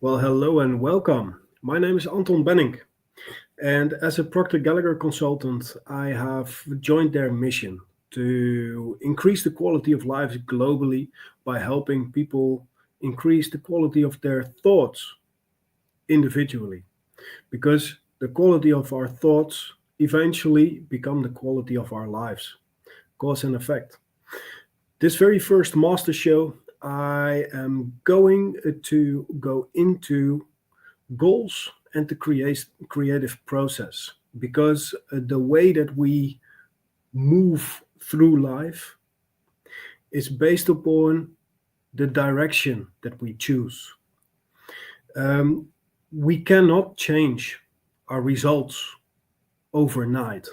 Well, hello and welcome. My name is Anton Bennink, and as a Proctor Gallagher consultant, I have joined their mission to increase the quality of lives globally by helping people increase the quality of their thoughts individually. Because the quality of our thoughts eventually become the quality of our lives, cause and effect. This very first master show, I am going to go into goals and the creative process because the way that we move through life is based upon the direction that we choose. Um, we cannot change our results overnight,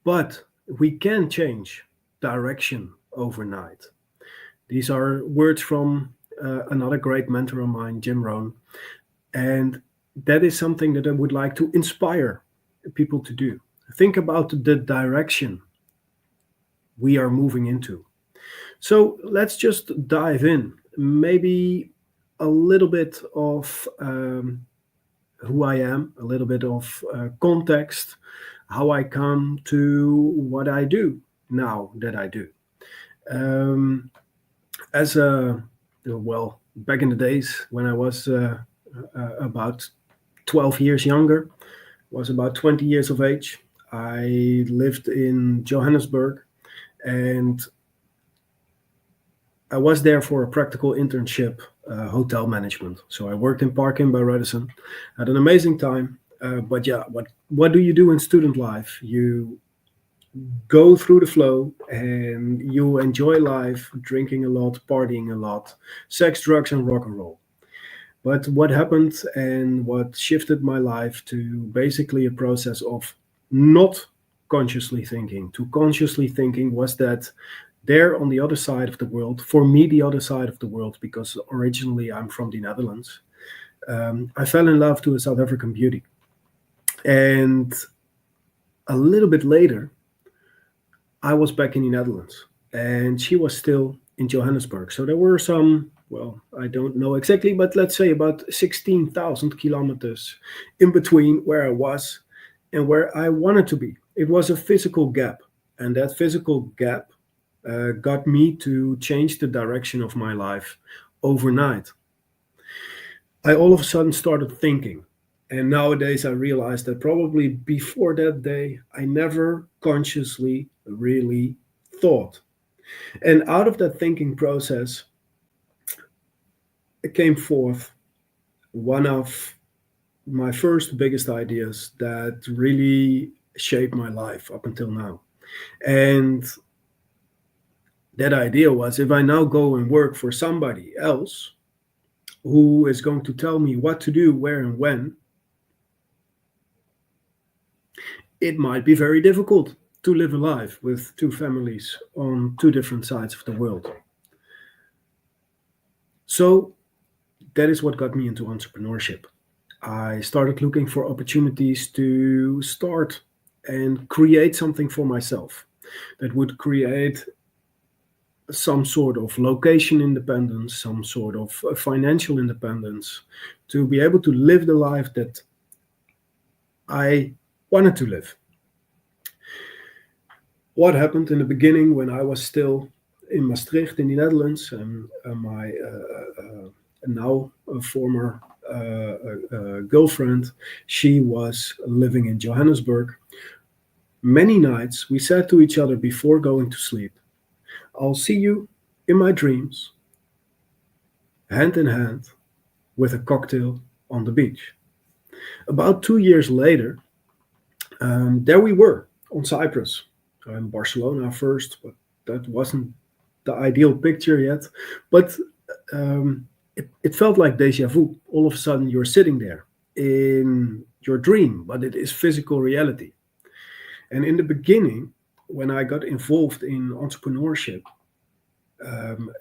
but we can change direction overnight. These are words from another great mentor of mine, Jim Rohn. And that is something that I would like to inspire people to do. Think about the direction we are moving into. So let's just dive in. Maybe a little bit of who I am, a little bit of context, how I come to what I do now that I do. Um, as a, well, back in the days when I was about 12 years younger, was about 20 years of age. I lived in Johannesburg and I was there for a practical internship, hotel management. So I worked in Park Inn by Radisson, had an amazing time. But yeah, what do you do in student life? You go through the flow and you enjoy life, drinking a lot, partying a lot, sex, drugs, and rock and roll. But what happened and what shifted my life to basically a process of not consciously thinking to consciously thinking was that there on the other side of the world, for me, the other side of the world, because originally I'm from the Netherlands, I fell in love to a South African beauty. And a little bit later, I was back in the Netherlands and she was still in Johannesburg. So there were some, well, I don't know exactly, but let's say about 16,000 kilometers in between where I was and where I wanted to be. It was a physical gap. And that physical gap got me to change the direction of my life overnight. I all of a sudden started thinking. And nowadays I realize that probably before that day, I never consciously really thought. And out of that thinking process, it came forth one of my first biggest ideas that really shaped my life up until now. And that idea was if I now go and work for somebody else who is going to tell me what to do, where, and when, it might be very difficult to live a life with two families on two different sides of the world. So that is what got me into entrepreneurship. I started looking for opportunities to start and create something for myself that would create some sort of location independence, some sort of financial independence, to be able to live the life that I wanted to live. What happened in the beginning when I was still in Maastricht in the Netherlands, and my now a former girlfriend, she was living in Johannesburg. Many nights we said to each other before going to sleep, I'll see you in my dreams, hand in hand, with a cocktail on the beach. About 2 years later, there we were on Cyprus, in Barcelona first, but that wasn't the ideal picture yet. But it felt like deja vu. All of a sudden, you're sitting there in your dream, but it is physical reality. And in the beginning, when I got involved in entrepreneurship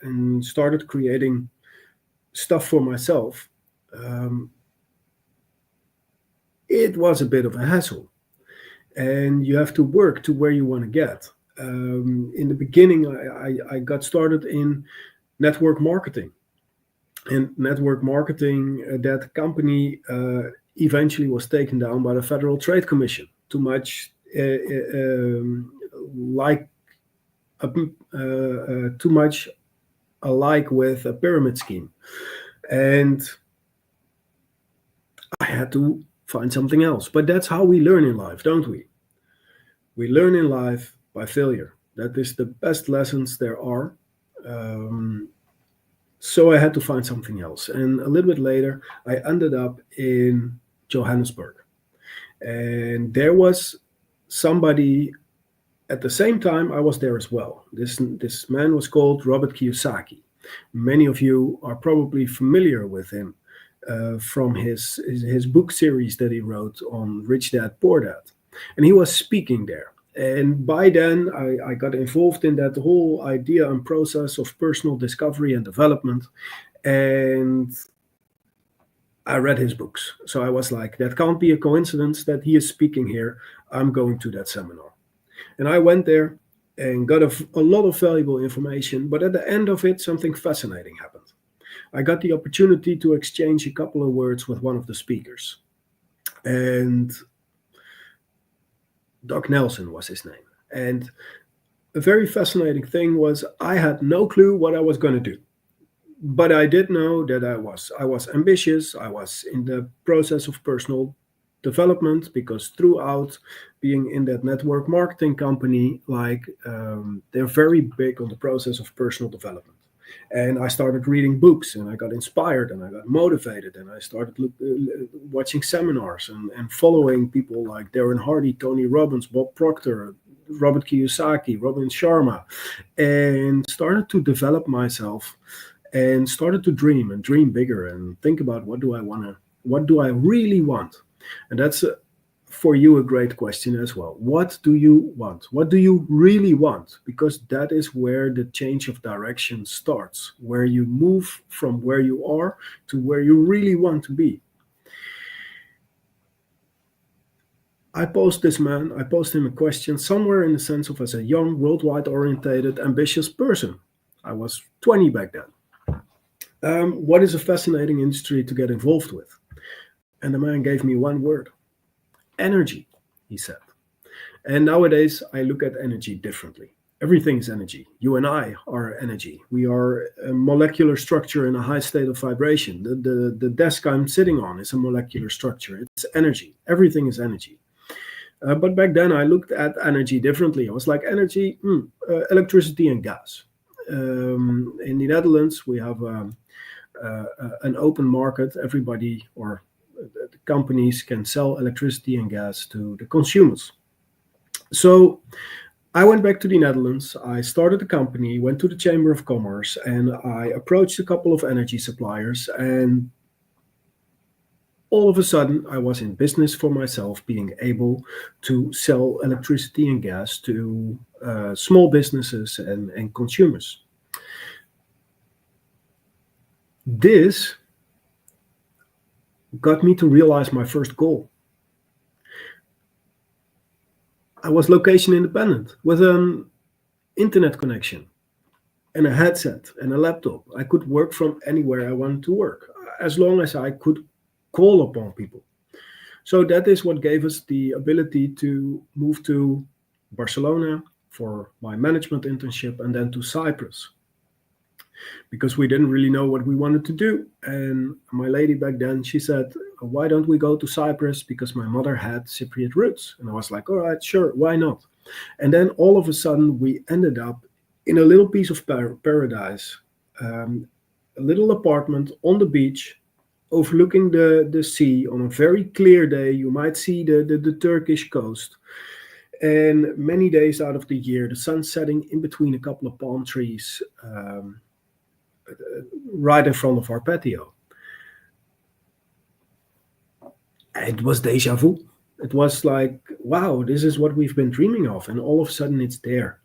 and started creating stuff for myself, um, it was a bit of a hassle. And you have to work to where you want to get. In the beginning, I got started in network marketing. And network marketing, that company eventually was taken down by the Federal Trade Commission. Too much like too much alike with a pyramid scheme, and I had to find something else. But that's how we learn in life, don't we? We learn in life by failure. That is the best lessons there are. Um, so I had to find something else. And a little bit later, I ended up in Johannesburg. And there was somebody at the same time I was there as well. This man was called Robert Kiyosaki. Many of you are probably familiar with him from his book series that he wrote on Rich Dad Poor Dad, and he was speaking there. And by then, I got involved in that whole idea and process of personal discovery and development. And I read his books. So I was like, that can't be a coincidence that he is speaking here. I'm going to that seminar. And I went there and got a lot of valuable information. But at the end of it, something fascinating happened. I got the opportunity to exchange a couple of words with one of the speakers. And Doc Nelson was his name. And a very fascinating thing was I had no clue what I was going to do. But I did know that I was ambitious. I was in the process of personal development, because throughout being in that network marketing company, they're very big on the process of personal development. And I started reading books, and I got inspired, and I got motivated, and I started watching seminars and following people like Darren Hardy, Tony Robbins, Bob Proctor, Robert Kiyosaki, Robin Sharma, and started to develop myself, and started to dream and dream bigger and think about what do I really want. And that's for you a great question as well. What do you want? What do you really want? Because that is where the change of direction starts, where you move from where you are to where you really want to be. I posed him a question somewhere in the sense of, as a young, worldwide orientated, ambitious person. I was 20 back then. What is a fascinating industry to get involved with? And the man gave me one word: energy, he said. And nowadays, I look at energy differently. Everything is energy. You and I are energy. We are a molecular structure in a high state of vibration. The desk I'm sitting on is a molecular structure. It's energy. Everything is energy. But back then, I looked at energy differently. I was like, energy, electricity and gas. In the Netherlands, we have an open market. Everybody, or the companies, can sell electricity and gas to the consumers. So I went back to the Netherlands. I started a company, went to the Chamber of Commerce, and I approached a couple of energy suppliers. And all of a sudden, I was in business for myself, being able to sell electricity and gas to small businesses and consumers. This got me to realize my first goal. I was location independent with an internet connection and a headset and a laptop. I could work from anywhere I wanted to work, as long as I could call upon people. So that is what gave us the ability to move to Barcelona for my management internship, and then to Cyprus, because we didn't really know what we wanted to do. And my lady back then, she said, why don't we go to Cyprus? Because my mother had Cypriot roots. And I was like, all right, sure, why not? And then all of a sudden, we ended up in a little piece of paradise, a little apartment on the beach, overlooking the sea. On a very clear day, you might see the Turkish coast. And many days out of the year, the sun setting in between a couple of palm trees, right in front of our patio. It was deja vu. It was like, wow, this is what we've been dreaming of. And all of a sudden, it's there.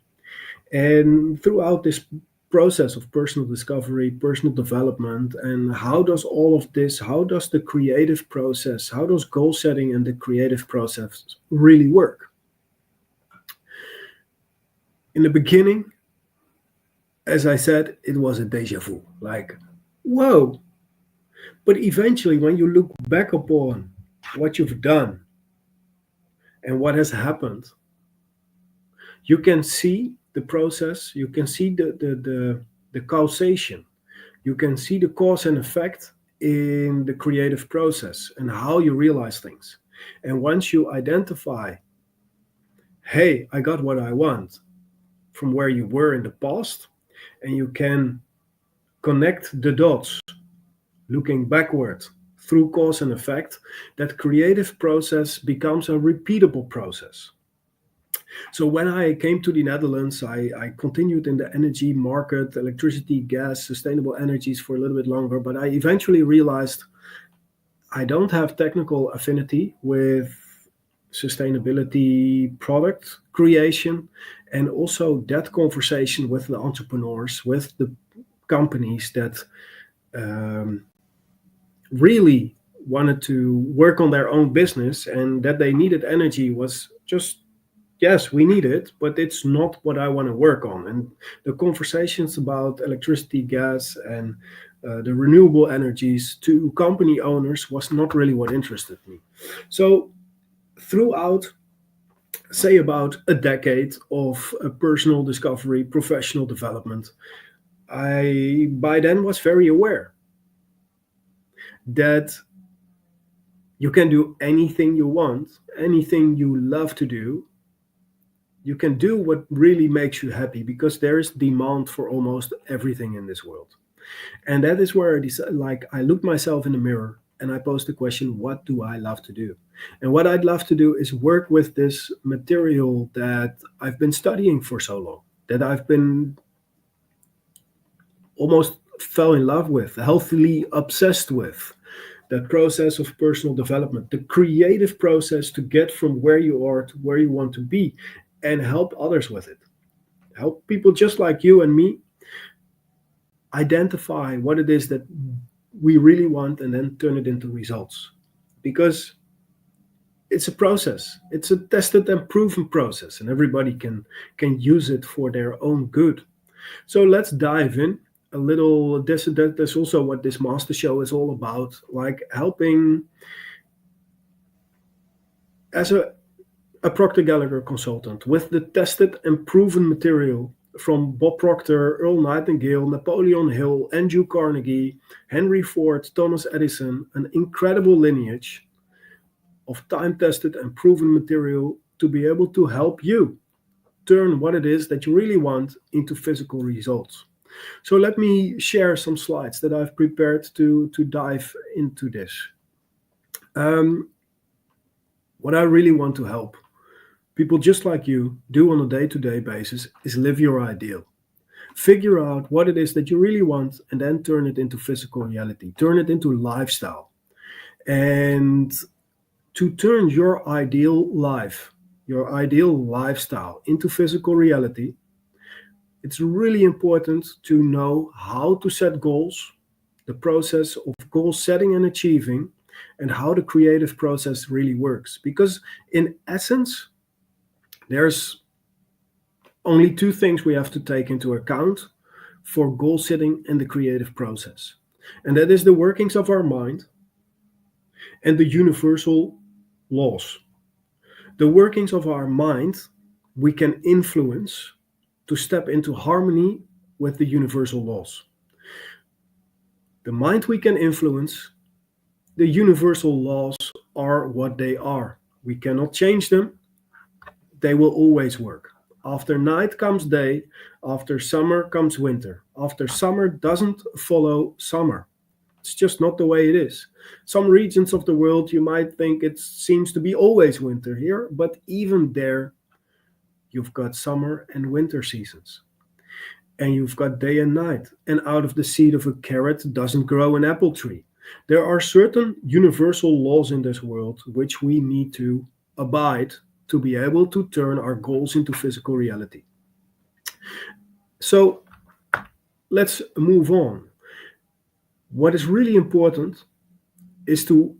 And throughout this process of personal discovery, personal development, and how does all of this, how does the creative process, how does goal setting and the creative process really work? In the beginning, as I said, it was a deja vu. Like, whoa, But eventually, when you look back upon what you've done and what has happened, you can see the process, you can see the causation, you can see the cause and effect in the creative process and how you realize things. And once you identify, hey, I got what I want from where you were in the past, and you can connect the dots looking backward through cause and effect, that creative process becomes a repeatable process. So when I came to the Netherlands, I continued in the energy market, electricity, gas, sustainable energies for a little bit longer, but I eventually realized I don't have technical affinity with sustainability product creation, and also that conversation with the entrepreneurs, with the companies that um, really wanted to work on their own business and that they needed energy was just, yes, we need it, but it's not what I want to work on. And the conversations about electricity, gas, and the renewable energies to company owners was not really what interested me. So throughout, say, about a decade of personal discovery, professional development, I by then was very aware that you can do anything you want, anything you love to do. You can do what really makes you happy, because there is demand for almost everything in this world. And that is where I decided, like, I looked myself in the mirror and I posed the question, what do I love to do? And what I'd love to do is work with this material that I've been studying for so long, that I've been almost fell in love with, healthily obsessed with. That process of personal development, the creative process to get from where you are to where you want to be, and help others with it. Help people just like you and me identify what it is that we really want and then turn it into results. Because it's a process. It's a tested and proven process, and everybody can use it for their own good. So let's dive in a little. That's also what this master show is all about, like helping as a Proctor Gallagher consultant with the tested and proven material from Bob Proctor, Earl Nightingale, Napoleon Hill, Andrew Carnegie, Henry Ford, Thomas Edison, an incredible lineage of time-tested and proven material to be able to help you turn what it is that you really want into physical results. So let me share some slides that I've prepared to dive into this. What I really want to help people just like you do on a day-to-day basis is live your ideal. Figure out what it is that you really want and then turn it into physical reality. Turn it into lifestyle. And to turn your ideal life, your ideal lifestyle into physical reality, it's really important to know how to set goals, the process of goal setting and achieving, and how the creative process really works. Because in essence, there's only two things we have to take into account for goal setting and the creative process. And that is the workings of our mind and the universal laws. The workings of our mind we can influence to step into harmony with the universal laws. The mind we can influence, the universal laws are what they are. We cannot change them. They will always work. After night comes day, after summer comes winter. After summer doesn't follow summer. It's just not the way it is. Some regions of the world you might think it seems to be always winter here, but even there you've got summer and winter seasons. And you've got day and night. And out of the seed of a carrot doesn't grow an apple tree. There are certain universal laws in this world which we need to abide to be able to turn our goals into physical reality. So let's move on. What is really important is to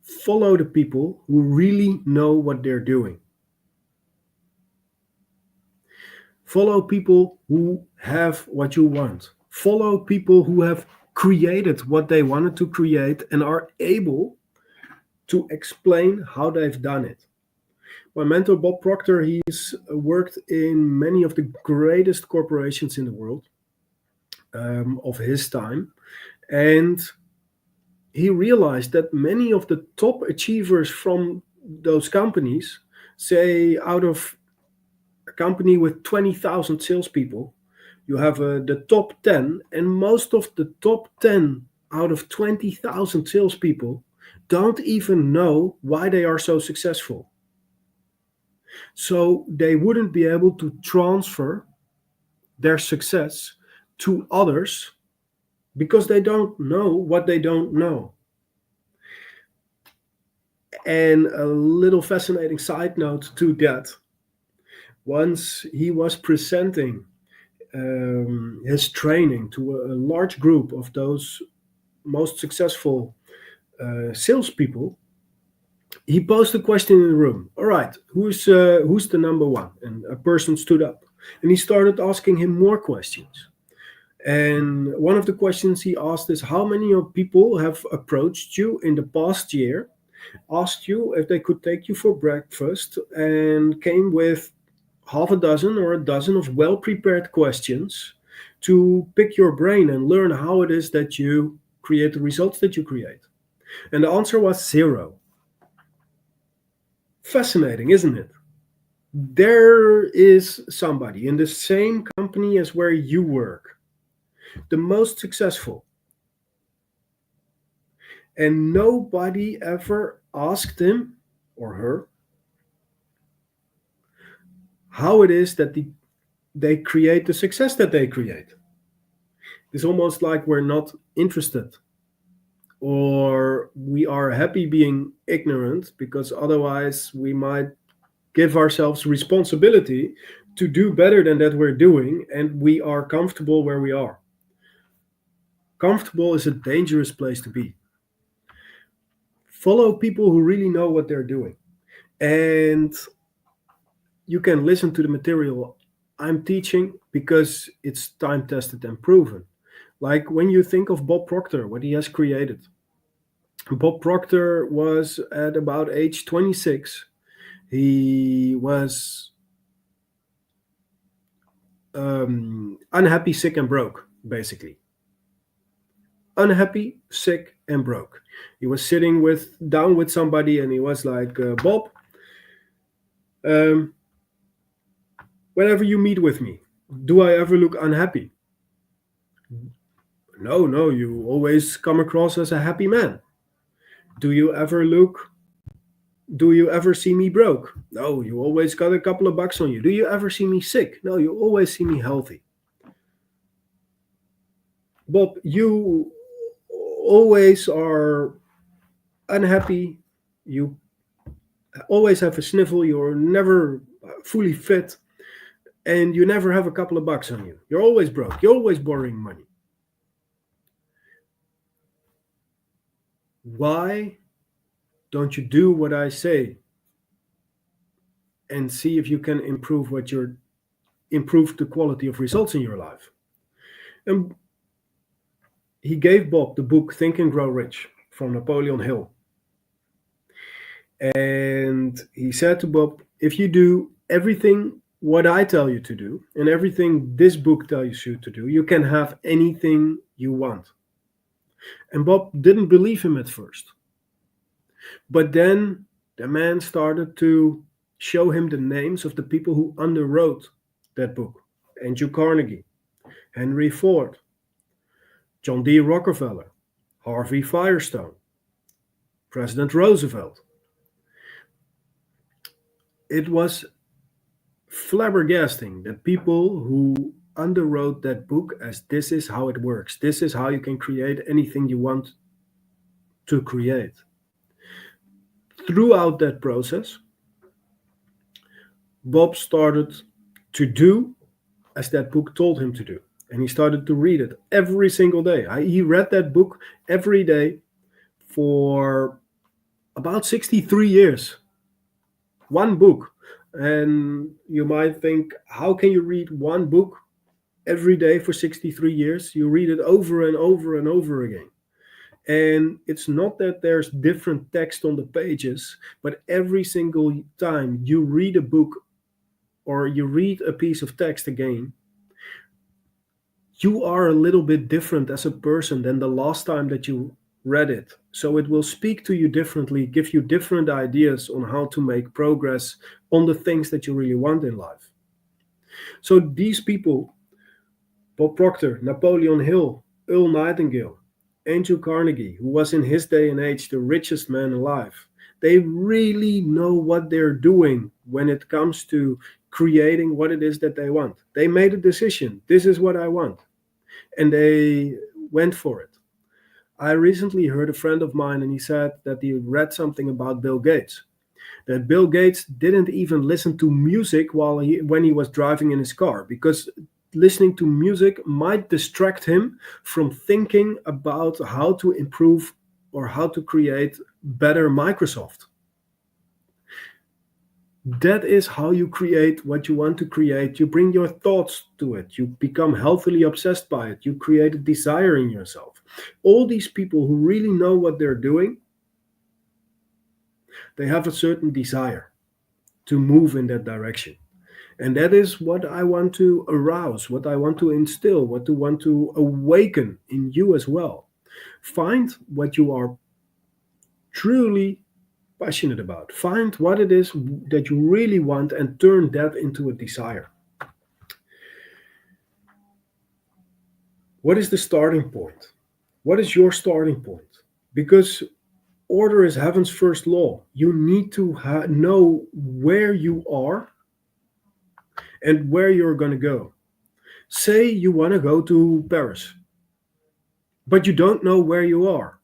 follow the people who really know what they're doing. Follow people who have what you want. Follow people who have created what they wanted to create and are able to explain how they've done it. My mentor, Bob Proctor, he's worked in many of the greatest corporations in the world of his time. And he realized that many of the top achievers from those companies, say out of a company with 20,000 salespeople, you have the top 10, and most of the top 10 out of 20,000 salespeople don't even know why they are so successful. So they wouldn't be able to transfer their success to others because they don't know what they don't know. And a little fascinating side note to that, once he was presenting his training to a large group of those most successful salespeople, he posed a question in the room. All right, who's the number one? And a person stood up, and he started asking him more questions. And one of the questions he asked is, how many of people have approached you in the past year, asked you if they could take you for breakfast, and came with half a dozen or a dozen of well-prepared questions to pick your brain and learn how it is that you create the results that you create? And the answer was zero. Fascinating, isn't it? There is somebody in the same company as where you work, the most successful, and nobody ever asked him or her how it is that they create the success that they create. It's almost like we're not interested, or we are happy being ignorant, because otherwise we might give ourselves responsibility to do better than that we're doing, and we are comfortable where we are. Comfortable is a dangerous place to be. Follow people who really know what they're doing. And you can listen to the material I'm teaching because it's time tested and proven. Like when you think of Bob Proctor, what he has created. Bob Proctor was at about age 26. He was unhappy, sick, and broke, basically. Unhappy, sick, and broke. He was sitting down with somebody, and he was like, Bob, whenever you meet with me, do I ever look unhappy? No, you always come across as a happy man. Do you ever see me broke? No, you always got a couple of bucks on you. Do you ever see me sick? No, you always see me healthy. Bob, you always are unhappy. You always have a sniffle. You're never fully fit. And you never have a couple of bucks on you. You're always broke. You're always borrowing money. Why don't you do what I say and see if you can improve the quality of results in your life? And he gave Bob the book Think and Grow Rich from Napoleon Hill. And he said to Bob, if you do everything what I tell you to do and everything this book tells you to do, you can have anything you want. And Bob didn't believe him at first. But then the man started to show him the names of the people who underwrote that book. Andrew Carnegie, Henry Ford, John D. Rockefeller, Harvey Firestone, President Roosevelt. It was flabbergasting that people who underwrote that book as this is how it works. This is how you can create anything you want to create. Throughout that process, Bob started to do as that book told him to do. And he started to read it every single day. He read that book every day for about 63 years. One book. And you might think, how can you read one book every day for 63 years. You read it over and over and over again. And it's not that there's different text on the pages, but every single time you read a book or you read a piece of text again, you are a little bit different as a person than the last time that you read it. So it will speak to you differently, give you different ideas on how to make progress on the things that you really want in life. So these people, Bob Proctor, Napoleon Hill, Earl Nightingale, Andrew Carnegie, who was in his day and age the richest man alive, they really know what they're doing when it comes to creating what it is that they want. They made a decision. This is what I want. And they went for it. I recently heard a friend of mine, and he said that he read something about Bill Gates. That Bill Gates didn't even listen to music when he was driving in his car, because listening to music might distract him from thinking about how to improve or how to create better Microsoft. That is how you create what you want to create. You bring your thoughts to it. You become healthily obsessed by it. You create a desire in yourself. All these people who really know what they're doing, they have a certain desire to move in that direction. And that is what I want to arouse, what I want to instill, what I want to awaken in you as well. Find what you are truly passionate about. Find what it is that you really want and turn that into a desire. What is the starting point? What is your starting point? Because order is heaven's first law. You need to know where you are and where you're going to go. Say you want to go to Paris, but you don't know where you are.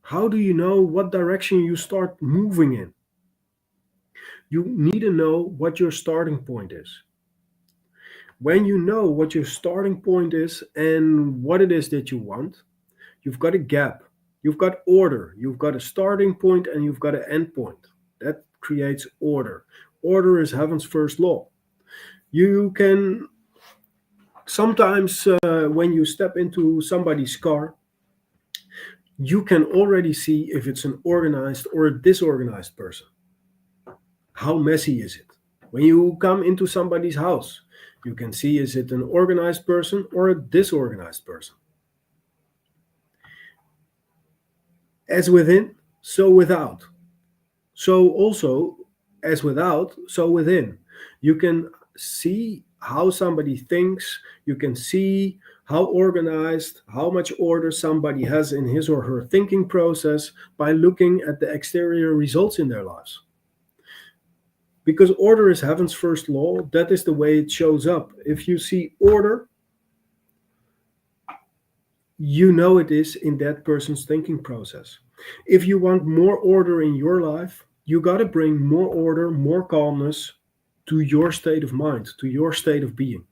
How do you know what direction you start moving in? You need to know what your starting point is. When you know what your starting point is and what it is that you want, you've got a gap. You've got order. You've got a starting point and you've got an end point. That creates order. Order is heaven's first law. You can sometimes, when you step into somebody's car, you can already see if it's an organized or a disorganized person. How messy is it? When you come into somebody's house, you can see, is it an organized person or a disorganized person? As within, so without. So also, as without, so within. You can see how somebody thinks. You can see how organized, how much order somebody has in his or her thinking process by looking at the exterior results in their lives. Because order is heaven's first law, that is the way it shows up. If you see order, you know it is in that person's thinking process. If you want more order in your life, you got to bring more order, more calmness to your state of mind, to your state of being.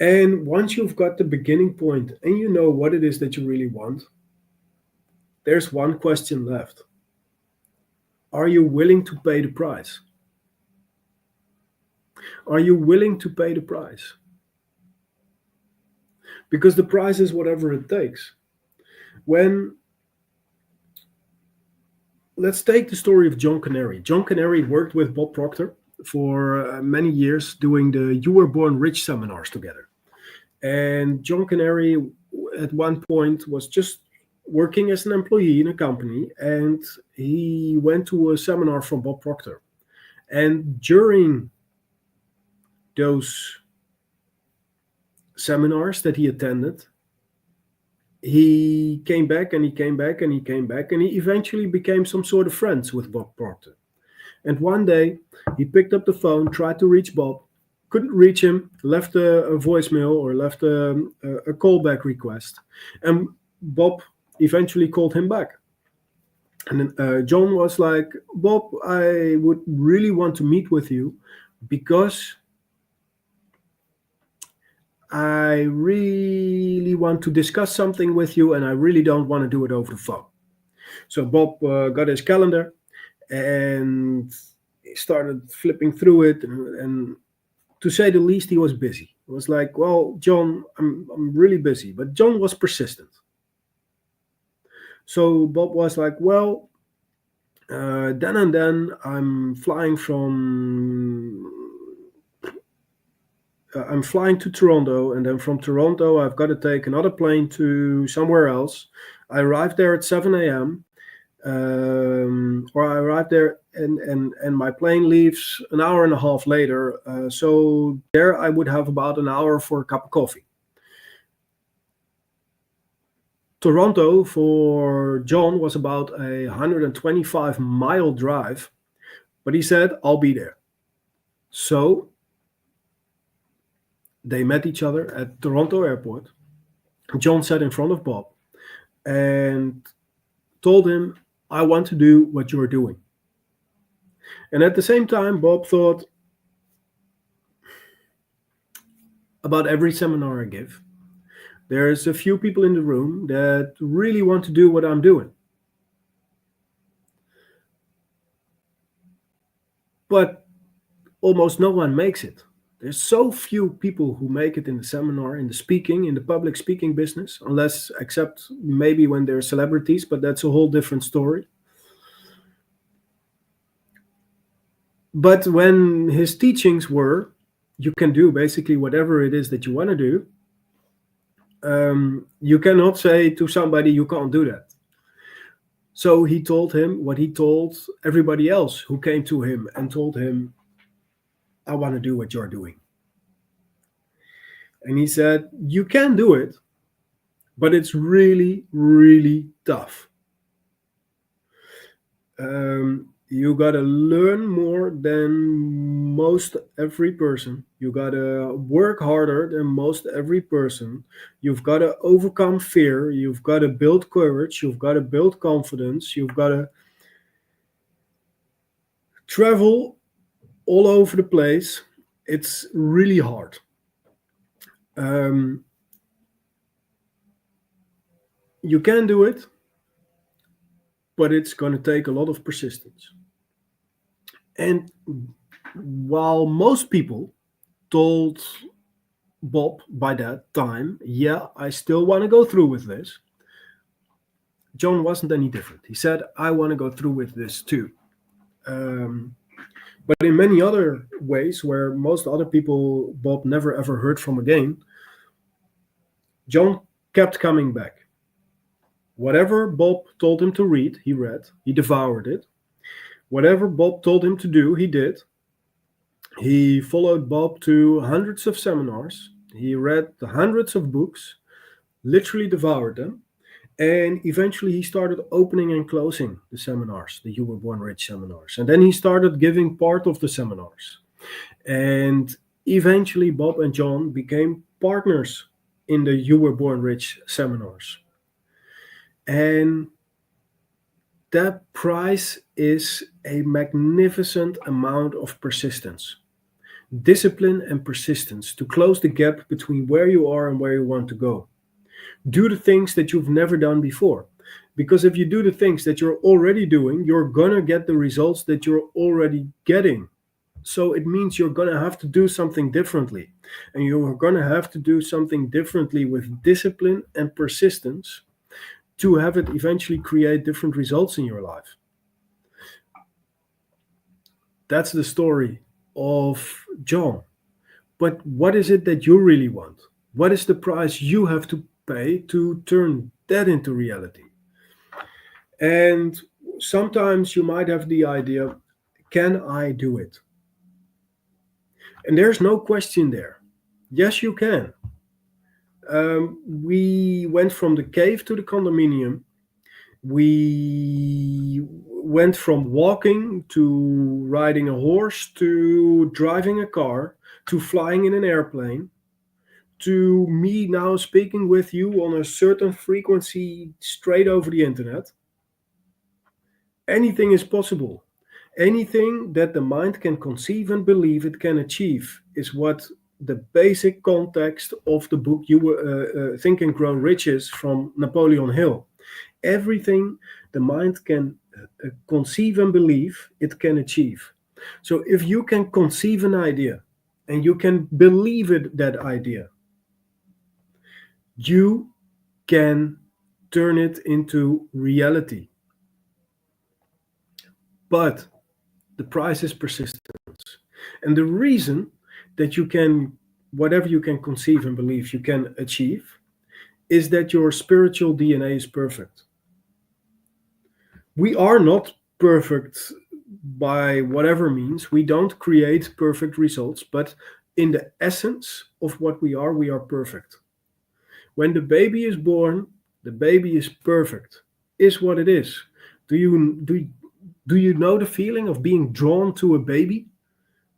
And once you've got the beginning point and you know what it is that you really want, there's one question left. Are you willing to pay the price? Are you willing to pay the price? Because the price is whatever it takes. Let's take the story of John Canary. John Canary worked with Bob Proctor for many years doing the You Were Born Rich seminars together. And John Canary at one point was just working as an employee in a company, and he went to a seminar from Bob Proctor. And during those seminars that he attended, he came back and he came back and he came back, and he eventually became some sort of friends with Bob Proctor. And one day he picked up the phone, tried to reach Bob, couldn't reach him, left a voicemail or left a callback request. And Bob eventually called him back. And then John was like, Bob, I would really want to meet with you because I really want to discuss something with you, and I really don't want to do it over the phone. So Bob got his calendar and he started flipping through it, and to say the least, he was busy. It was like, well, John, I'm really busy. But John was persistent. So Bob was like, well, then and then I'm flying to Toronto, and then from Toronto I've got to take another plane to somewhere else. I arrived there at 7 a.m. Or I arrived there, and my plane leaves an hour and a half later. So there I would have about an hour for a cup of coffee. Toronto for John was about a 125-mile drive, but he said, I'll be there. So they met each other at Toronto airport. John sat in front of Bob and told him, I want to do what you're doing. And at the same time, Bob thought about every seminar I give. There's a few people in the room that really want to do what I'm doing. But almost no one makes it. There's so few people who make it in the seminar, in the public speaking business, except maybe when they're celebrities, but that's a whole different story. But when his teachings were, you can do basically whatever it is that you want to do, you cannot say to somebody, you can't do that. So he told him what he told everybody else who came to him and told him, I want to do what you're doing. And he said, you can do it, but it's really, really tough. You got to learn more than most every person. You got to work harder than most every person. You've got to overcome fear. You've got to build courage. You've got to build confidence. You've got to travel all over the place. It's really hard. You can do it, but it's going to take a lot of persistence. And while most people told Bob by that time, yeah, I still want to go through with this, John wasn't any different. He said, I want to go through with this too. But in many other ways where most other people Bob never ever heard from again, John kept coming back. Whatever Bob told him to read, he read. He devoured it. Whatever Bob told him to do, he did. He followed Bob to hundreds of seminars. He read hundreds of books, literally devoured them. And eventually he started opening and closing the seminars, the You Were Born Rich seminars. And then he started giving part of the seminars. And eventually Bob and John became partners in the You Were Born Rich seminars. And that price is a magnificent amount of persistence, discipline and persistence to close the gap between where you are and where you want to go. Do the things that you've never done before. Because if you do the things that you're already doing, you're going to get the results that you're already getting. So it means you're going to have to do something differently. And you're going to have to do something differently with discipline and persistence to have it eventually create different results in your life. That's the story of John. But what is it that you really want? What is the price you have to pay to turn that into reality? And sometimes you might have the idea, can I do it? And there's no question there. Yes, you can. We went from the cave to the condominium. We went from walking to riding a horse to driving a car to flying in an airplane to me now speaking with you on a certain frequency straight over the internet. Anything is possible. Anything that the mind can conceive and believe it can achieve is what the basic context of the book Think and Grow Rich is from Napoleon Hill. Everything the mind can conceive and believe, it can achieve. So if you can conceive an idea, and you can believe it, that idea, you can turn it into reality. But the price is persistence. And the reason that you can, whatever you can conceive and believe, you can achieve, is that your spiritual DNA is perfect. We are not perfect by whatever means. We don't create perfect results, but in the essence of what we are perfect. When the baby is born, the baby is perfect, is what it is. Do you know the feeling of being drawn to a baby?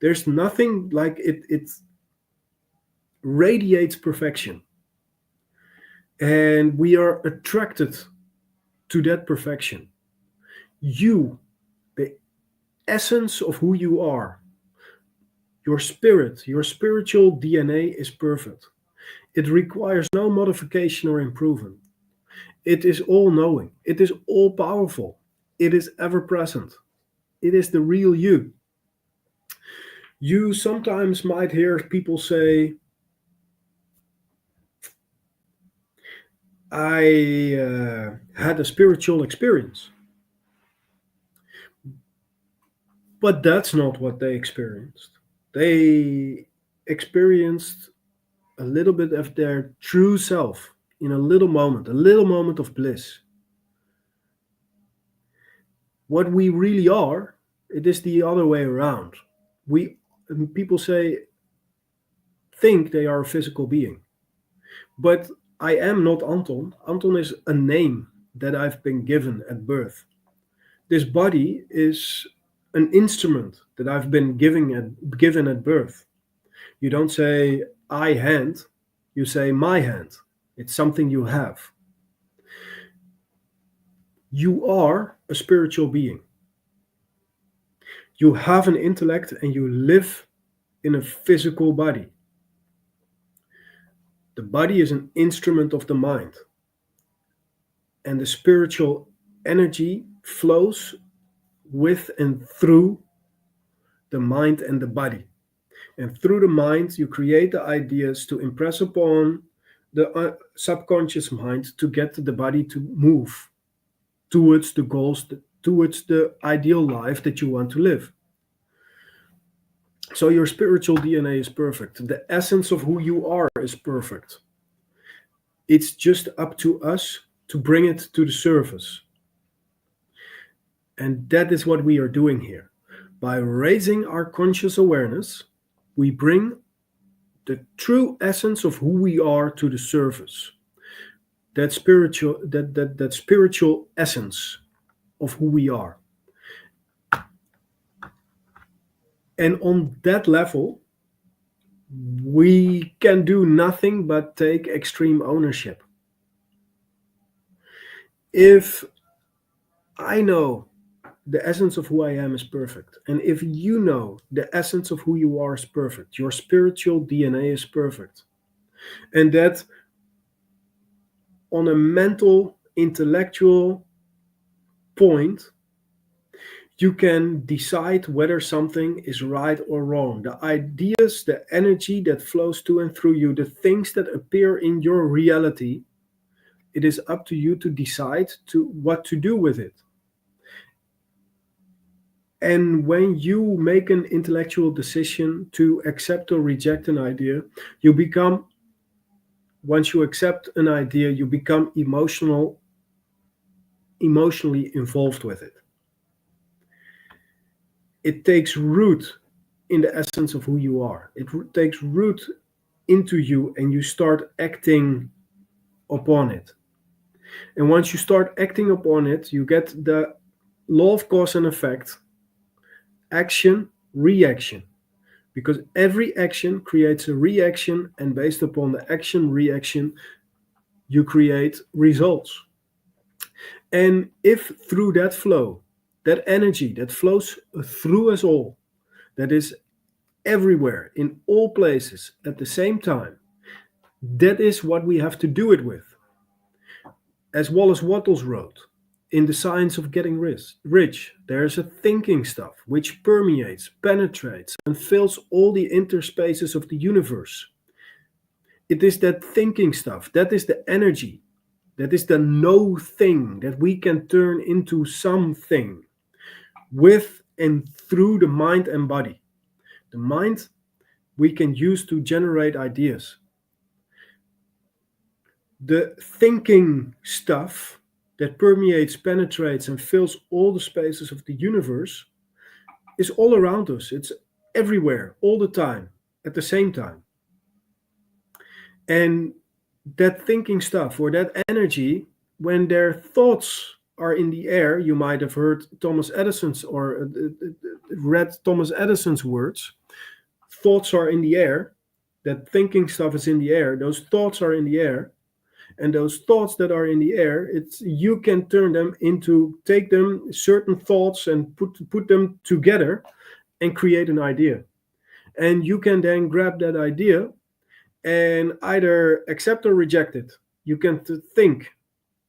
There's nothing like it. It radiates perfection, and we are attracted to that perfection. You, the essence of who you are, your spirit, your spiritual DNA is perfect. It requires no modification or improvement. It is all knowing. It is all powerful. It is ever present. It is the real you. You sometimes might hear people say, I had a spiritual experience. But that's not what they experienced. They experienced a little bit of their true self in a little moment of bliss. What we really are, it is the other way around. We People say think they are a physical being, but I am not Anton. Anton is a name that I've been given at birth. This body is an instrument that I've been given at birth. You don't say I hand, you say my hand. It's something you have. You are a spiritual being. You have an intellect and you live in a physical body. The body is an instrument of the mind, and the spiritual energy flows with and through the mind and the body. And through the mind, you create the ideas to impress upon the subconscious mind to get the body to move towards the goals, towards the ideal life that you want to live. So your spiritual DNA is perfect. The essence of who you are is perfect. It's just up to us to bring it to the surface. And that is what we are doing here. By raising our conscious awareness, we bring the true essence of who we are to the surface. That spiritual essence of who we are. And on that level, we can do nothing but take extreme ownership. If I know the essence of who I am is perfect, and if you know the essence of who you are is perfect, your spiritual DNA is perfect, and that on a mental, intellectual point, you can decide whether something is right or wrong. The ideas, the energy that flows to and through you, the things that appear in your reality, it is up to you to decide what to do with it. And when you make an intellectual decision to accept or reject an idea, once you accept an idea, you become emotionally involved with it. It takes root in the essence of who you are. It takes root into you and you start acting upon it. And once you start acting upon it, you get the law of cause and effect, action, reaction. Because every action creates a reaction, and based upon the action reaction, you create results. And if through that flow, that energy that flows through us all, that is everywhere, in all places, at the same time, that is what we have to do it with. As Wallace Wattles wrote, In the science of getting rich, there's a thinking stuff which permeates, penetrates, and fills all the interspaces of the universe. It is that thinking stuff, that is the energy, that is the no thing that we can turn into something with and through the mind and body. The mind we can use to generate ideas. The thinking stuff that permeates, penetrates, and fills all the spaces of the universe is all around us. It's everywhere, all the time, at the same time. And that thinking stuff or that energy, when their thoughts are in the air, you might have heard Thomas Edison's or read Thomas Edison's words. Thoughts are in the air. That thinking stuff is in the air. Those thoughts are in the air. And those thoughts that are in the air, it's you can turn them into, take them certain thoughts and put them together and create an idea. And you can then grab that idea and either accept or reject it. You can think,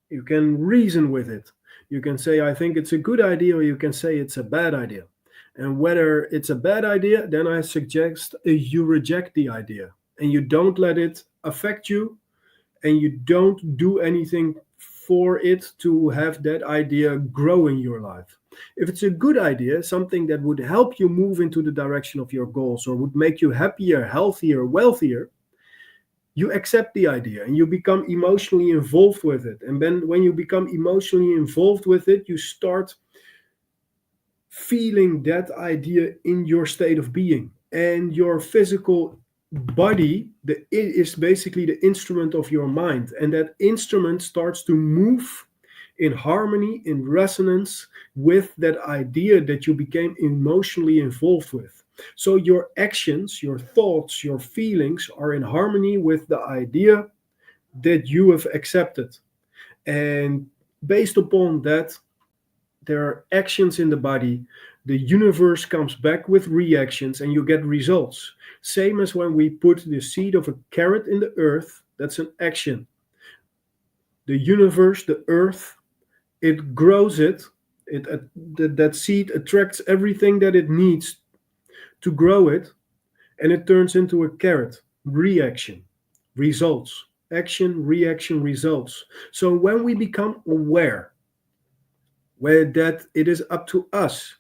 you can reason with it. You can say, I think it's a good idea, or you can say it's a bad idea. And whether it's a bad idea, then I suggest you reject the idea and you don't let it affect you, and you don't do anything for it to have that idea grow in your life. If it's a good idea, something that would help you move into the direction of your goals or would make you happier, healthier, wealthier, you accept the idea and you become emotionally involved with it. And then when you become emotionally involved with it, you start feeling that idea in your state of being. And your physical body is basically the instrument of your mind, and that instrument starts to move in harmony, in resonance with that idea that you became emotionally involved with. So your actions, your thoughts, your feelings are in harmony with the idea that you have accepted. And based upon that, there are actions in the body. The universe comes back with reactions and you get results. Same as when we put the seed of a carrot in the earth, that's an action. The universe, the earth, it grows it. That seed attracts everything that it needs to grow it, and it turns into a carrot. Reaction, results. Action, reaction, results. So when we become aware where that it is up to us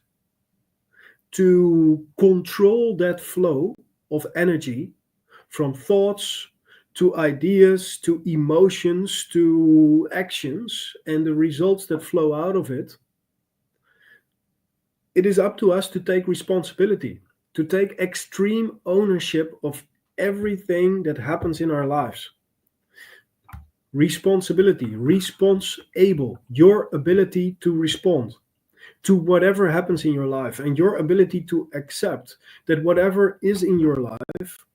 to control that flow of energy from thoughts to ideas to emotions to actions and the results that flow out of it, it is up to us to take responsibility, to take extreme ownership of everything that happens in our lives. Responsibility, response-able, your ability to respond to whatever happens in your life, and your ability to accept that whatever is in your life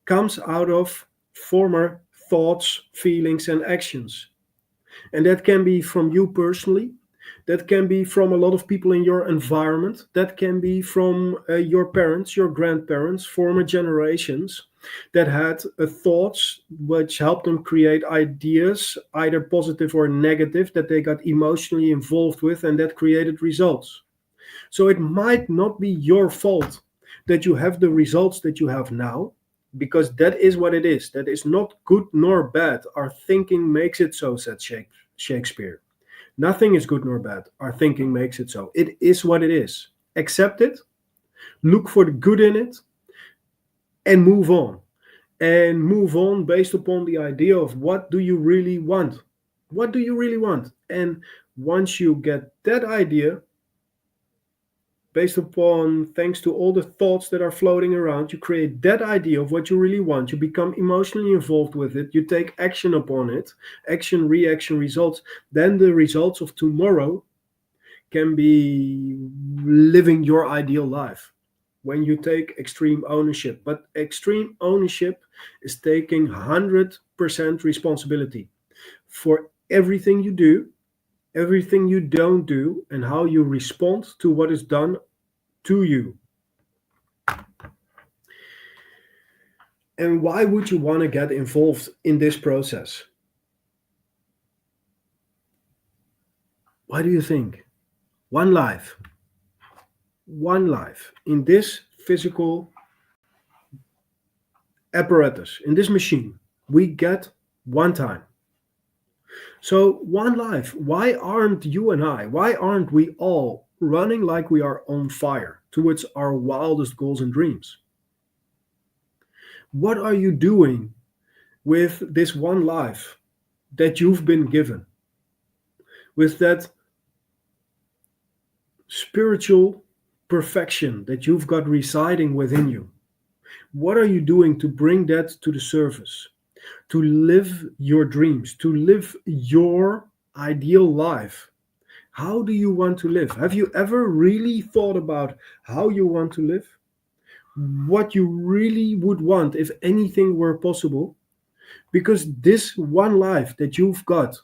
comes out of former thoughts, feelings, and actions. And that can be from you personally, that can be from a lot of people in your environment, that can be from your parents, your grandparents, former generations that had thoughts which helped them create ideas, either positive or negative, that they got emotionally involved with, and that created results. So it might not be your fault that you have the results that you have now, because that is what it is. That is not good nor bad. Our thinking makes it so, said Shakespeare. Nothing is good nor bad. Our thinking makes it so. It is what it is. Accept it, look for the good in it, and move on. And move on based upon the idea of what do you really want? What do you really want? And once you get that idea, based upon, thanks to all the thoughts that are floating around, you create that idea of what you really want. You become emotionally involved with it. You take action upon it. Action, reaction, results. Then the results of tomorrow can be living your ideal life when you take extreme ownership. But extreme ownership is taking 100% responsibility for everything you do, everything you don't do, and how you respond to what is done to you. And why would you want to get involved in this process? Why do you think? One life, one life in this physical apparatus, in this machine, we get one time. So, one life. Why aren't you and I, why aren't we all running like we are on fire towards our wildest goals and dreams? What are you doing with this one life that you've been given? With that spiritual perfection that you've got residing within you? What are you doing to bring that to the surface? To live your dreams, to live your ideal life. How do you want to live? Have you ever really thought about how you want to live? What you really would want if anything were possible? Because this one life that you've got,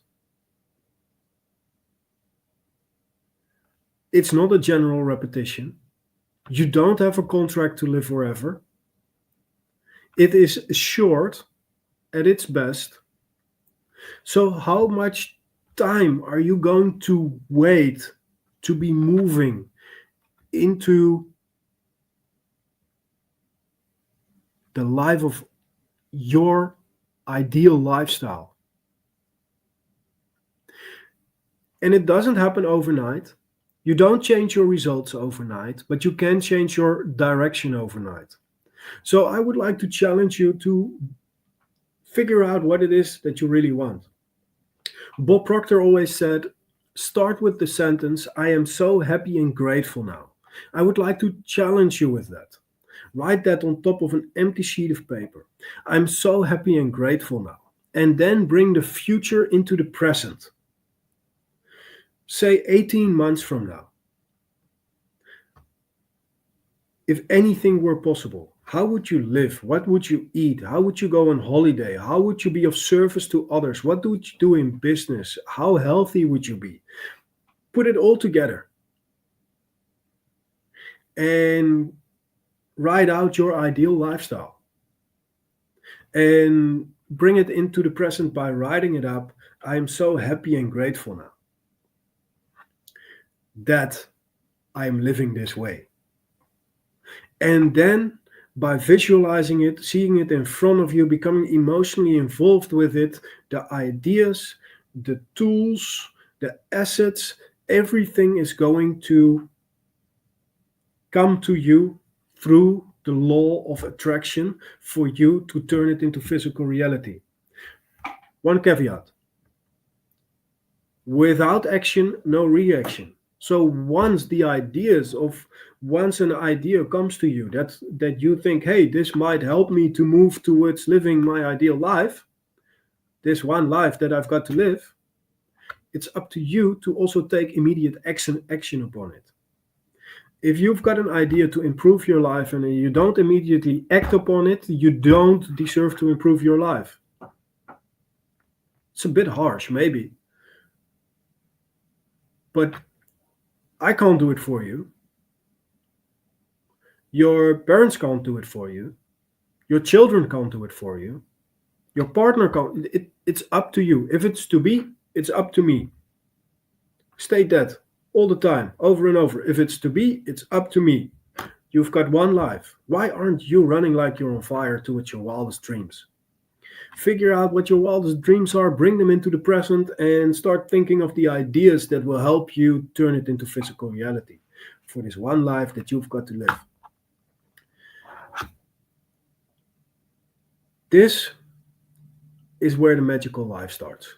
it's not a general repetition. You don't have a contract to live forever. It is short at its best. So, how much time are you going to wait to be moving into the life of your ideal lifestyle? And it doesn't happen overnight. You don't change your results overnight, but you can change your direction overnight. So, I would like to challenge you to figure out what it is that you really want. Bob Proctor always said, start with the sentence, I am so happy and grateful now. I would like to challenge you with that. Write that on top of an empty sheet of paper. I'm so happy and grateful now. And then bring the future into the present. Say 18 months from now. If anything were possible, how would you live? What would you eat? How would you go on holiday? How would you be of service to others? What would you do in business? How healthy would you be? Put it all together and write out your ideal lifestyle and bring it into the present by writing it up. I am so happy and grateful now that I am living this way. And then by visualizing it, seeing it in front of you, becoming emotionally involved with it, the ideas, the tools, the assets, everything is going to come to you through the law of attraction for you to turn it into physical reality. One caveat: without action, no reaction. So once an idea comes to you that you think, hey, this might help me to move towards living my ideal life, this one life that I've got to live, it's up to you to also take immediate action upon it. If you've got an idea to improve your life and you don't immediately act upon it, you don't deserve to improve your life. It's a bit harsh, maybe. But I can't do it for you. Your parents can't do it for you. Your children can't do it for you. Your partner can't. It's up to you. If it's to be, it's up to me. State that all the time, over and over. If it's to be, it's up to me. You've got one life. Why aren't you running like you're on fire towards your wildest dreams? Figure out what your wildest dreams are, bring them into the present, and start thinking of the ideas that will help you turn it into physical reality for this one life that you've got to live. This is where the magical life starts.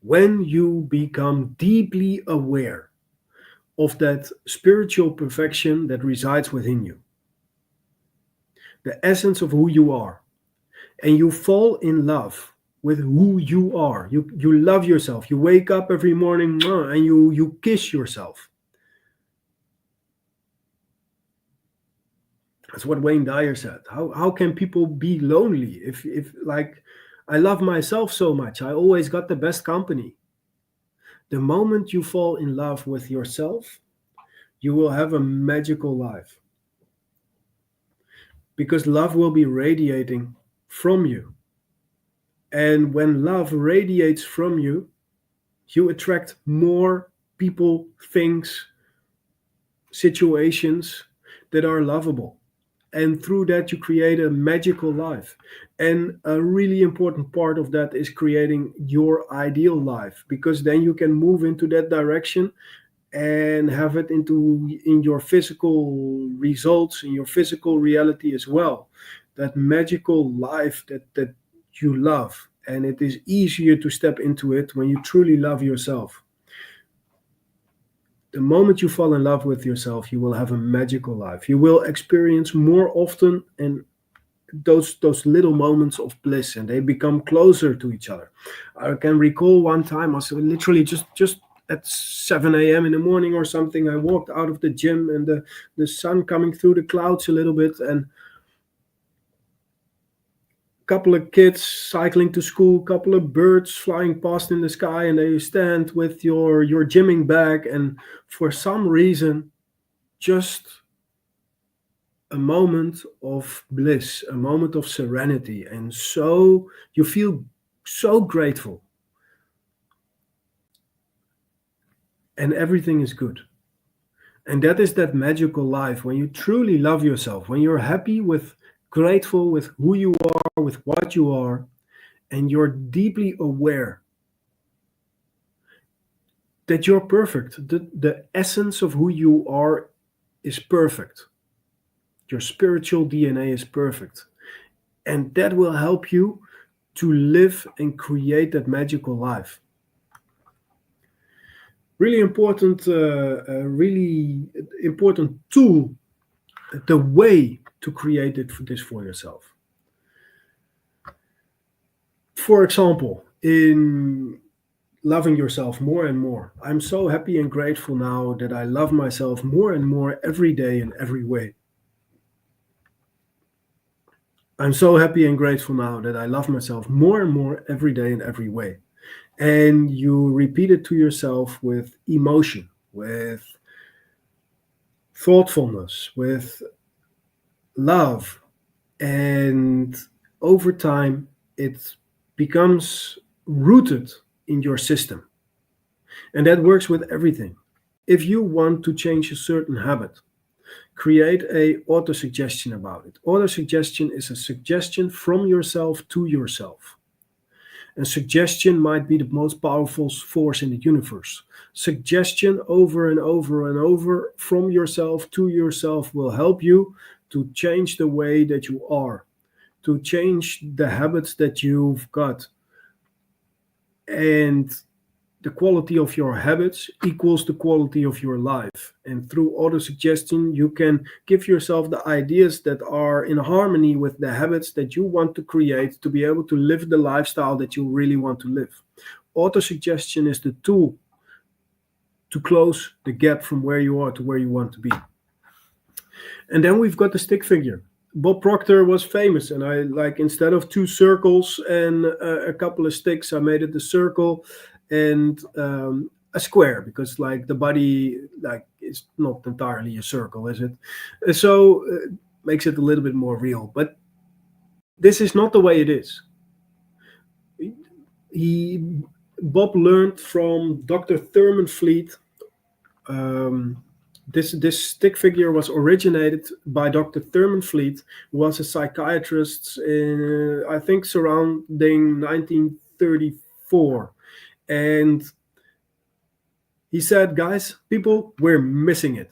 When you become deeply aware of that spiritual perfection that resides within you, the essence of who you are, and you fall in love with who you are. You love yourself. You wake up every morning and you kiss yourself. That's what Wayne Dyer said. How can people be lonely if like I love myself so much? I always got the best company. The moment you fall in love with yourself, you will have a magical life. Because love will be radiating from you. And when love radiates from you, you attract more people, things, situations that are lovable. And through that, you create a magical life. And a really important part of that is creating your ideal life, because then you can move into that direction and have it in your physical results, in your physical reality as well. That magical life that you love. And it is easier to step into it when you truly love yourself. The moment you fall in love with yourself, you will have a magical life. You will experience more often and those little moments of bliss, and they become closer to each other. I can recall one time I was literally just at 7 a.m. in the morning or something. I walked out of the gym, and the sun coming through the clouds a little bit, and couple of kids cycling to school, couple of birds flying past in the sky, and there you stand with your gymming bag, and for some reason, just a moment of bliss, a moment of serenity, and so you feel so grateful, and everything is good. And that is that magical life when you truly love yourself, when you're happy with, grateful with who you are, with what you are, and you're deeply aware that you're perfect. The essence of who you are is perfect. Your spiritual DNA is perfect. And that will help you to live and create that magical life. Really important tool, the way to create this for yourself. For example, in loving yourself more and more. I'm so happy and grateful now that I love myself more and more every day in every way. I'm so happy and grateful now that I love myself more and more every day in every way. And you repeat it to yourself with emotion, with thoughtfulness, with love. And over time, it becomes rooted in your system. And that works with everything. If you want to change a certain habit, create a auto-suggestion about it. Auto-suggestion is a suggestion from yourself to yourself. And suggestion might be the most powerful force in the universe. Suggestion over and over and over from yourself to yourself will help you to change the way that you are, to change the habits that you've got. And the quality of your habits equals the quality of your life. And through auto-suggestion, you can give yourself the ideas that are in harmony with the habits that you want to create to be able to live the lifestyle that you really want to live. Auto-suggestion is the tool to close the gap from where you are to where you want to be. And then we've got the stick figure. Bob Proctor was famous, and I instead of two circles and a couple of sticks, I made it a circle and a square, because the body is not entirely a circle, is it? So makes it a little bit more real. But this is not the way it is. Bob learned from Dr. Thurman Fleet. This stick figure was originated by Dr. Thurman Fleet, who was a psychiatrist in, I think, surrounding 1934. And he said, guys, people, we're missing it.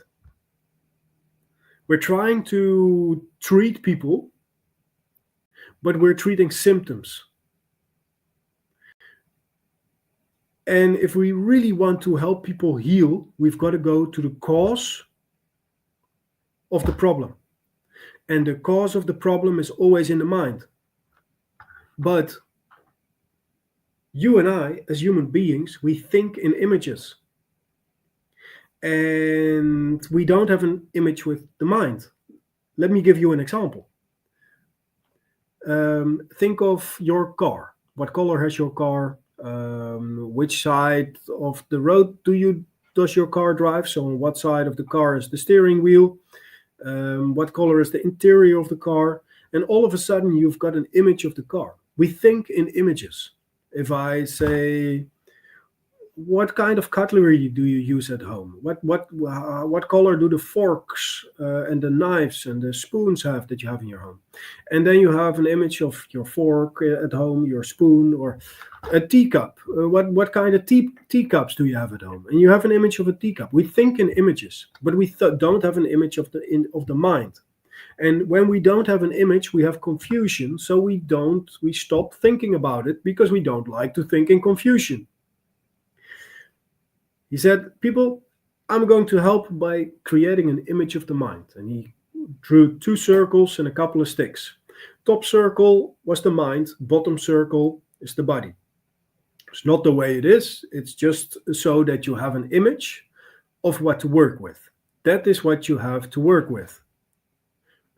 We're trying to treat people, but we're treating symptoms. And if we really want to help people heal, we've got to go to the cause of the problem. And the cause of the problem is always in the mind. But you and I, as human beings, we think in images. And we don't have an image with the mind. Let me give you an example. Think of your car. What color has your car? Which side of the road does your car drive? So on what side of the car is the steering wheel? What color is the interior of the car? And all of a sudden you've got an image of the car. We think in images. If I say, what kind of cutlery do you use at home? What color do the forks and the knives and the spoons have that you have in your home? And then you have an image of your fork at home, your spoon, or a teacup. What kind of teacups do you have at home? And you have an image of a teacup. We think in images, but we don't have an image of the mind. And when we don't have an image, we have confusion. So we stop thinking about it because we don't like to think in confusion. He said, people, I'm going to help by creating an image of the mind. And he drew 2 circles and a couple of sticks. Top circle was the mind, bottom circle is the body. It's not the way it is. It's just so that you have an image of what to work with. That is what you have to work with.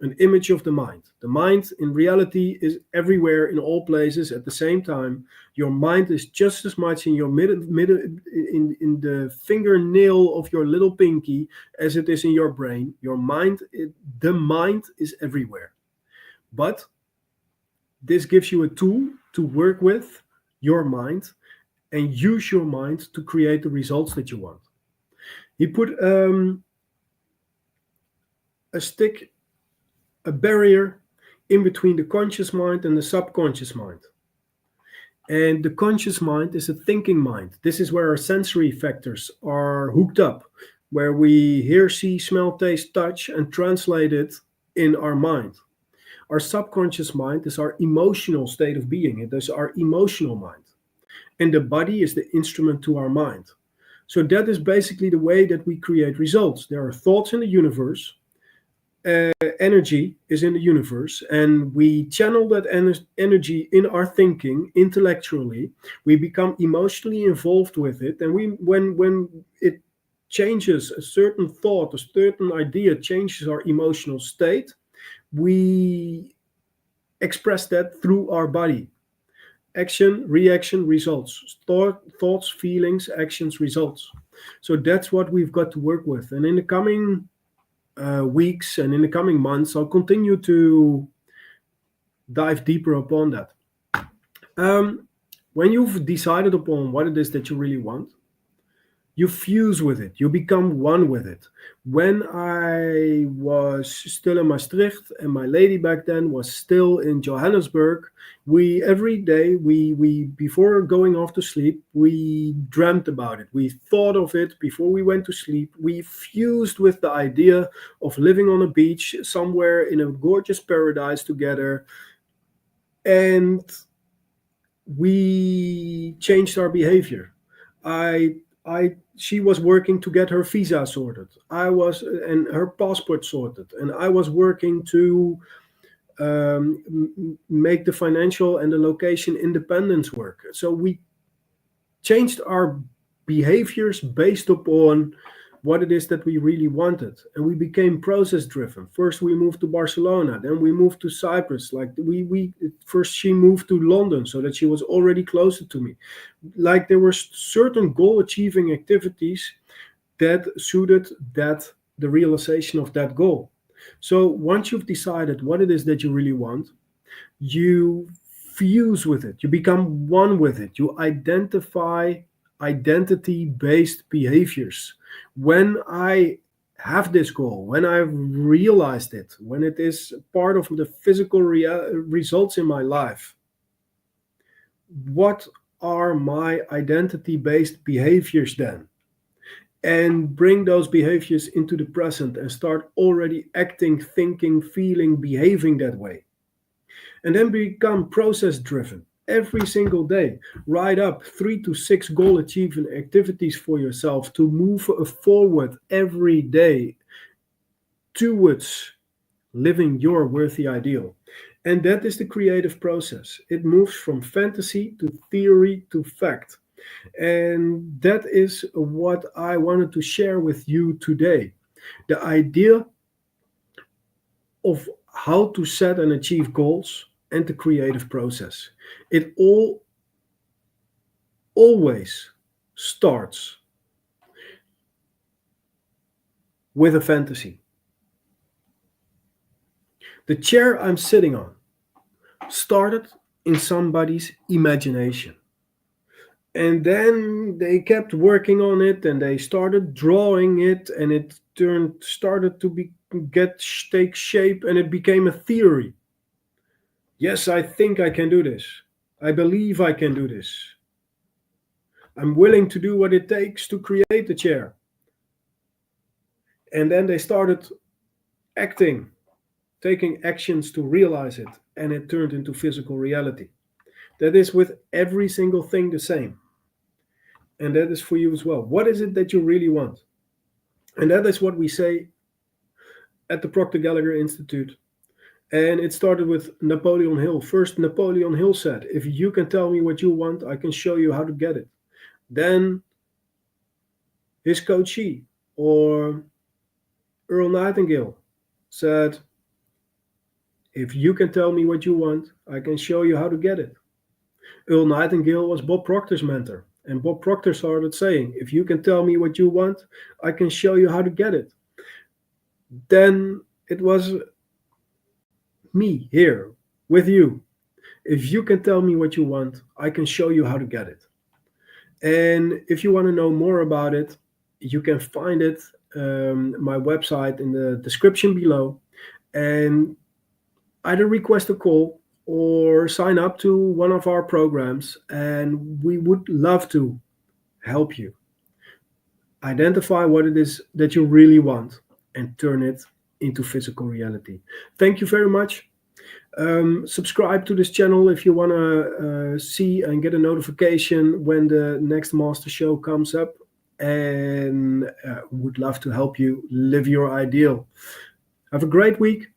An image of the mind. The mind in reality is everywhere in all places at the same time. Your mind is just as much in your in the fingernail of your little pinky as it is in your brain. Your mind, the mind is everywhere. But this gives you a tool to work with your mind and use your mind to create the results that you want. He put a barrier in between the conscious mind and the subconscious mind. And the conscious mind is a thinking mind. This is where our sensory factors are hooked up, where we hear, see, smell, taste, touch, and translate it in our mind. Our subconscious mind is our emotional state of being. It is our emotional mind. And the body is the instrument to our mind. So that is basically the way that we create results. There are thoughts in the universe. Energy is in the universe, and we channel that energy in our thinking intellectually. We become emotionally involved with it, and when it changes, a certain thought, a certain idea changes our emotional state, we express that through our body. Action, reaction, results. Thoughts, feelings, actions, results. So that's what we've got to work with. And in the coming weeks and in the coming months, I'll continue to dive deeper upon that. When you've decided upon what it is that you really want, you fuse with it, you become one with it. When I was still in Maastricht and my lady back then was still in Johannesburg, we every day, we before going off to sleep, we dreamt about it. We thought of it before we went to sleep. We fused with the idea of living on a beach somewhere in a gorgeous paradise together. And we changed our behavior. She was working to get her visa sorted. And her passport sorted, and I was working to make the financial and the location independence work. So we changed our behaviors based upon what it is that we really wanted, and we became process driven. First we moved to Barcelona, then we moved to Cyprus. Like we first she moved to London so that she was already closer to me. Like there were certain goal achieving activities that suited the realization of that goal. So once you've decided what it is that you really want, you fuse with it, you become one with it, you identify identity-based behaviors. When I have this goal, when I've realized it, when it is part of the physical results in my life, what are my identity-based behaviors then? And bring those behaviors into the present and start already acting, thinking, feeling, behaving that way. And then become process driven. Every single day, write up 3 to 6 goal achieving activities for yourself to move forward every day towards living your worthy ideal. And that is the creative process. It moves from fantasy to theory to fact. And that is what I wanted to share with you today. The idea of how to set and achieve goals and the creative process. It always starts with a fantasy. The chair I'm sitting on started in somebody's imagination. And then they kept working on it, and they started drawing it, and it started to take shape, and it became a theory. Yes, I think I can do this. I believe I can do this. I'm willing to do what it takes to create the chair. And then they started acting, taking actions to realize it, and it turned into physical reality. That is with every single thing the same. And that is for you as well. What is it that you really want? And that is what we say at the Proctor Gallagher Institute. And it started with Napoleon Hill. First, Napoleon Hill said, if you can tell me what you want, I can show you how to get it. Then his coachee, or Earl Nightingale, said, if you can tell me what you want, I can show you how to get it. Earl Nightingale was Bob Proctor's mentor. And Bob Proctor started saying, if you can tell me what you want, I can show you how to get it. Then it was me here with you. If you can tell me what you want, I can show you how to get it. And if you want to know more about it, you can find it, my website, in the description below. And either request a call or sign up to one of our programs, and we would love to help you identify what it is that you really want and turn it into physical reality. Thank you very much. Subscribe to this channel if you want to see and get a notification when the next master show comes up, and would love to help you live your ideal. Have a great week.